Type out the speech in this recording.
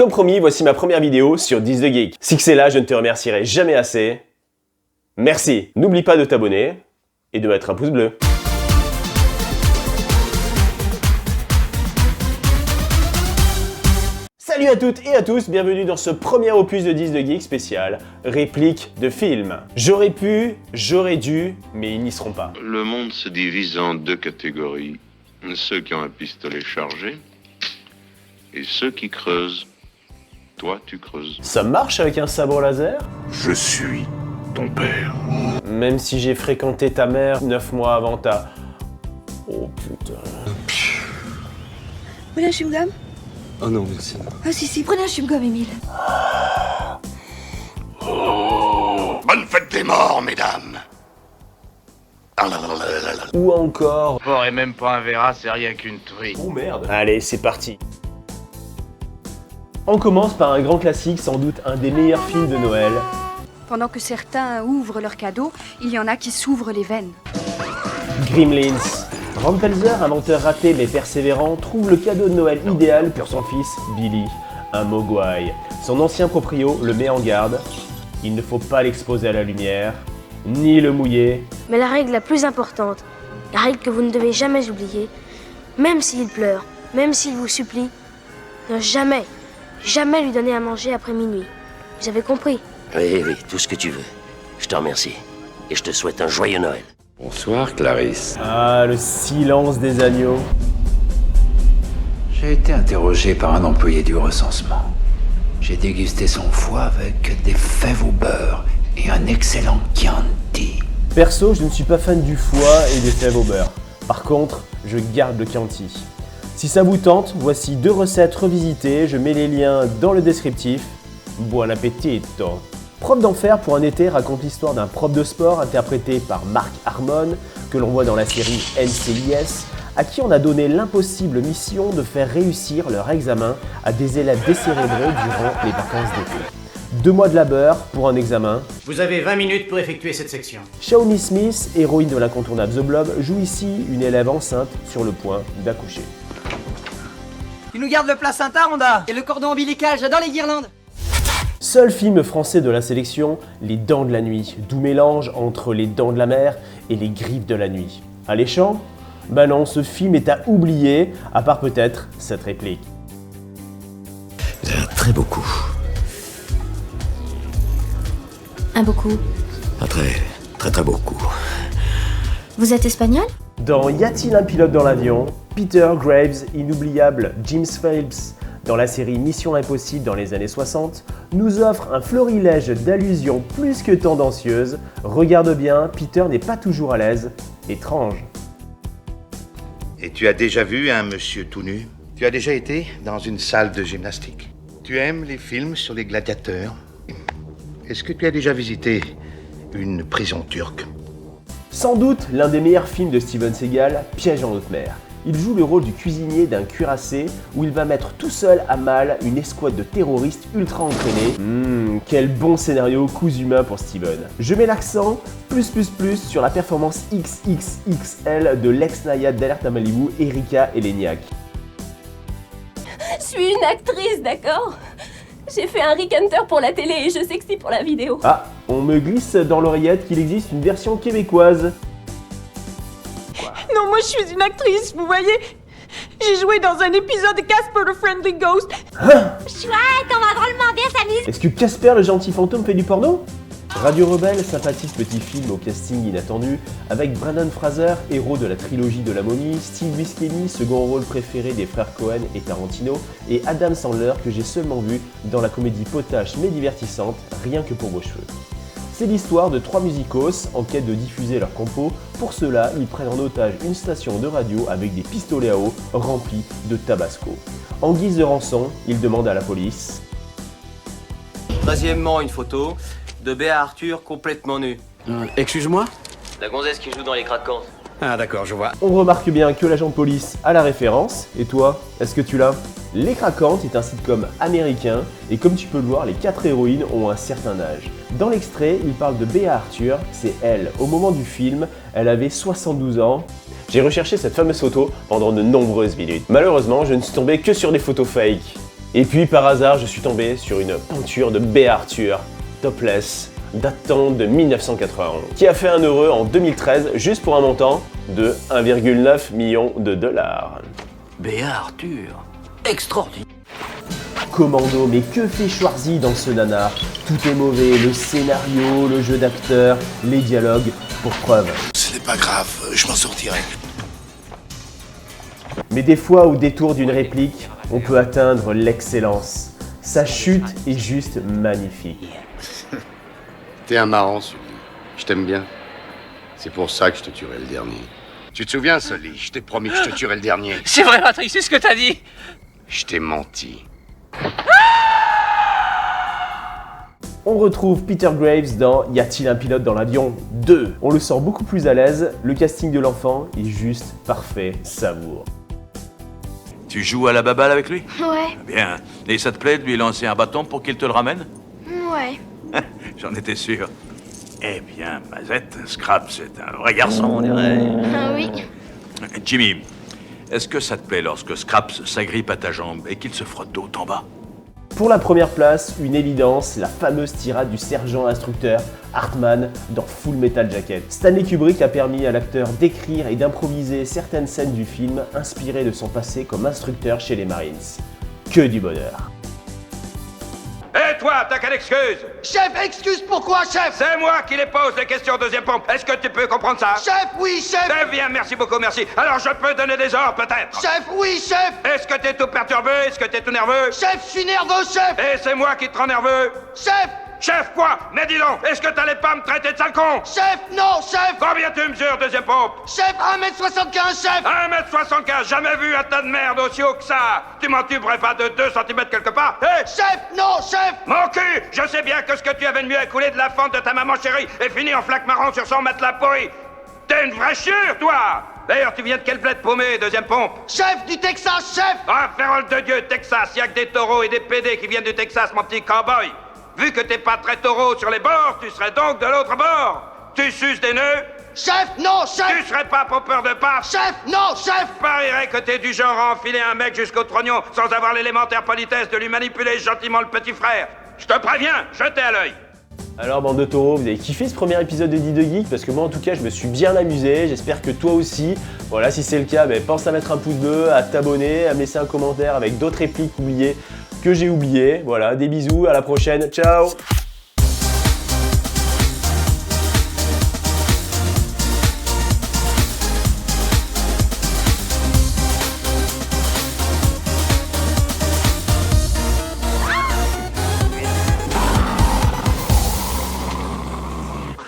Comme promis, voici ma première vidéo sur 10 de Geek. Si c'est là, je ne te remercierai jamais assez. Merci. N'oublie pas de t'abonner et de mettre un pouce bleu. Salut à toutes et à tous, bienvenue dans ce premier opus de 10 de Geek spécial, réplique de film. J'aurais pu, j'aurais dû, mais ils n'y seront pas. Le monde se divise en deux catégories. Ceux qui ont un pistolet chargé et ceux qui creusent. Toi, tu creuses. Ça marche avec un sabre laser? Je suis ton père. Même si j'ai fréquenté ta mère 9 mois avant ta... Oh putain... Vous voulez un chewing-gum? Oh non, merci. Ah si, prenez un chewing-gum, Émile. Bonne fête des morts, mesdames. Ou encore... Porc et même pas un verra, c'est rien qu'une truie. Oh merde. Allez, c'est parti. On commence par un grand classique, sans doute un des meilleurs films de Noël. Pendant que certains ouvrent leurs cadeaux, il y en a qui s'ouvrent les veines. Gremlins. Ron Pelzer, inventeur raté mais persévérant, trouve le cadeau de Noël idéal pour son fils, Billy, un mogwai. Son ancien proprio le met en garde. Il ne faut pas l'exposer à la lumière, ni le mouiller. Mais la règle la plus importante, la règle que vous ne devez jamais oublier, même s'il pleure, même s'il vous supplie, ne jamais lui donner à manger après minuit. Vous avez compris? Oui, tout ce que tu veux. Je te remercie. Et je te souhaite un joyeux Noël. Bonsoir, Clarisse. Ah, le silence des agneaux. J'ai été interrogé par un employé du recensement. J'ai dégusté son foie avec des fèves au beurre et un excellent Chianti. Perso, je ne suis pas fan du foie et des fèves au beurre. Par contre, je garde le Chianti. Si ça vous tente, voici 2 recettes revisitées, je mets les liens dans le descriptif. Buon appetito! Prof d'enfer pour un été raconte l'histoire d'un prof de sport interprété par Mark Harmon, que l'on voit dans la série NCIS, à qui on a donné l'impossible mission de faire réussir leur examen à des élèves décérébrés durant les vacances d'été. 2 mois de labeur pour un examen. Vous avez 20 minutes pour effectuer cette section. Shawnee Smith, héroïne de l'incontournable The Blob, joue ici une élève enceinte sur le point d'accoucher. Tu nous gardes le placenta, Rhonda. Et le cordon ombilical, j'adore les guirlandes. Seul film français de la sélection, Les Dents de la Nuit, doux mélange entre Les Dents de la Mer et Les Griffes de la Nuit. Alléchant? Ben non, ce film est à oublier, à part peut-être cette réplique. Vous avez un très beau coup. Un beau coup. Un très beau coup. Vous êtes espagnol? Dans Y a-t-il un pilote dans l'avion, Peter Graves, inoubliable James Phelps, dans la série Mission Impossible dans les années 60, nous offre un florilège d'allusions plus que tendancieuses. Regarde bien, Peter n'est pas toujours à l'aise. Étrange. Et tu as déjà vu un monsieur tout nu? Tu as déjà été dans une salle de gymnastique? Tu aimes les films sur les gladiateurs? Est-ce que tu as déjà visité une prison turque? Sans doute l'un des meilleurs films de Steven Seagal, Piège en haute mer. Il joue le rôle du cuisinier d'un cuirassé où il va mettre tout seul à mal une escouade de terroristes ultra entraînés. Quel bon scénario cousu main pour Steven. Je mets l'accent plus sur la performance XXXL de l'ex-naïade d'Alerte à Malibu, Erika Eleniak. Je suis une actrice, d'accord? J'ai fait un Rick Hunter pour la télé et je sexy pour la vidéo. Ah, on me glisse dans l'oreillette qu'il existe une version québécoise. Non, moi je suis une actrice, vous voyez. J'ai joué dans un épisode de Casper the Friendly Ghost. Chouette, on va drôlement bien s'amuser. Est-ce que Casper le gentil fantôme fait du porno? Radio Rebelle, sympathique petit film au casting inattendu, avec Brendan Fraser, héros de la trilogie de la momie, Steve Buscemi, second rôle préféré des frères Cohen et Tarantino, et Adam Sandler que j'ai seulement vu dans la comédie potache mais divertissante, Rien que pour vos cheveux. C'est l'histoire de 3 musicos en quête de diffuser leurs compos. Pour cela, ils prennent en otage une station de radio avec des pistolets à eau remplis de tabasco. En guise de rançon, ils demandent à la police... Troisièmement, une photo de Béa Arthur complètement nue. Excuse-moi? La gonzesse qui joue dans Les Craquants. Ah d'accord, je vois. On remarque bien que l'agent de police a la référence, et toi, est-ce que tu l'as? Les Craquantes est un sitcom américain, et comme tu peux le voir, les 4 héroïnes ont un certain âge. Dans l'extrait, il parle de Béa Arthur, c'est elle. Au moment du film, elle avait 72 ans. J'ai recherché cette fameuse photo pendant de nombreuses minutes. Malheureusement, je ne suis tombé que sur des photos fake. Et puis par hasard, je suis tombé sur une peinture de B. Arthur, topless, datant de 1991, qui a fait un heureux en 2013, juste pour un montant de 1,9 million de dollars. B. Arthur, extraordinaire. Commando, mais que fait Schwarzy dans ce nanar? Tout est mauvais, le scénario, le jeu d'acteur, les dialogues, pour preuve. Ce n'est pas grave, je m'en sortirai. Mais des fois, au détour d'une réplique, on peut atteindre l'excellence. Sa chute est juste magnifique. T'es un marrant, Sully. Je t'aime bien. C'est pour ça que je te tuerai le dernier. Tu te souviens, Sully? Je t'ai promis que je te tuerai le dernier. C'est vrai, Patrick, c'est ce que t'as dit. Je t'ai menti. On retrouve Peter Graves dans Y a-t-il un pilote dans l'avion 2. On le sent beaucoup plus à l'aise, le casting de l'enfant est juste parfait, savoure. Tu joues à la baballe avec lui? Ouais, Bien. Et ça te plaît de lui lancer un bâton pour qu'il te le ramène? ouais. J'en étais sûr. Eh bien, Mazette, Scrap, c'est un vrai garçon, on dirait. Ah oui. Jimmy, est-ce que ça te plaît lorsque Scraps s'agrippe à ta jambe et qu'il se frotte de haut en bas? Pour la première place, une évidence, la fameuse tirade du sergent instructeur Hartman dans Full Metal Jacket. Stanley Kubrick a permis à l'acteur d'écrire et d'improviser certaines scènes du film inspirées de son passé comme instructeur chez les Marines. Que du bonheur. Et toi, t'as quelle excuse? Chef, excuse pourquoi, chef? C'est moi qui les pose les questions, deuxième pompe. Est-ce que tu peux comprendre ça? Chef, oui, chef! Très bien, merci beaucoup, merci. Alors je peux donner des ordres, peut-être? Chef, oui, chef! Est-ce que t'es tout perturbé? Est-ce que t'es tout nerveux? Chef, je suis nerveux, chef! Et c'est moi qui te rends nerveux? Chef! Chef, quoi? Mais dis donc, est-ce que t'allais pas me traiter de sale con? Chef, non, chef! Combien tu mesures, deuxième pompe? Chef, 1m75, chef! 1m75, jamais vu un tas de merde aussi haut que ça! Tu m'en tuberais pas de 2 cm quelque part? Hé! Chef, non, chef! Mon cul! Je sais bien que ce que tu avais de mieux à couler de la fente de ta maman chérie est fini en flaque marron sur son matelas pourri! T'es une vraie chure, toi! D'ailleurs, tu viens de quelle bled paumée, deuxième pompe? Chef, du Texas, chef! Ah, férole de Dieu, Texas, y'a que des taureaux et des pédés qui viennent du Texas, mon petit cow-boy! Vu que t'es pas très taureau sur les bords, tu serais donc de l'autre bord! Tu suces des nœuds? Chef, non, chef! Tu serais pas popeur de pape? Chef, non, chef! Parierais que t'es du genre à enfiler un mec jusqu'au trognon sans avoir l'élémentaire politesse de lui manipuler gentiment le petit frère. Je te préviens, jetez à l'œil. Alors bande de taureaux, vous avez kiffé ce premier épisode de Dido Geek? Parce que moi en tout cas je me suis bien amusé, j'espère que toi aussi. Voilà, si c'est le cas, pense à mettre un pouce bleu, à t'abonner, à me laisser un commentaire avec d'autres répliques oubliées que j'ai oubliées. Voilà, des bisous, à la prochaine, ciao!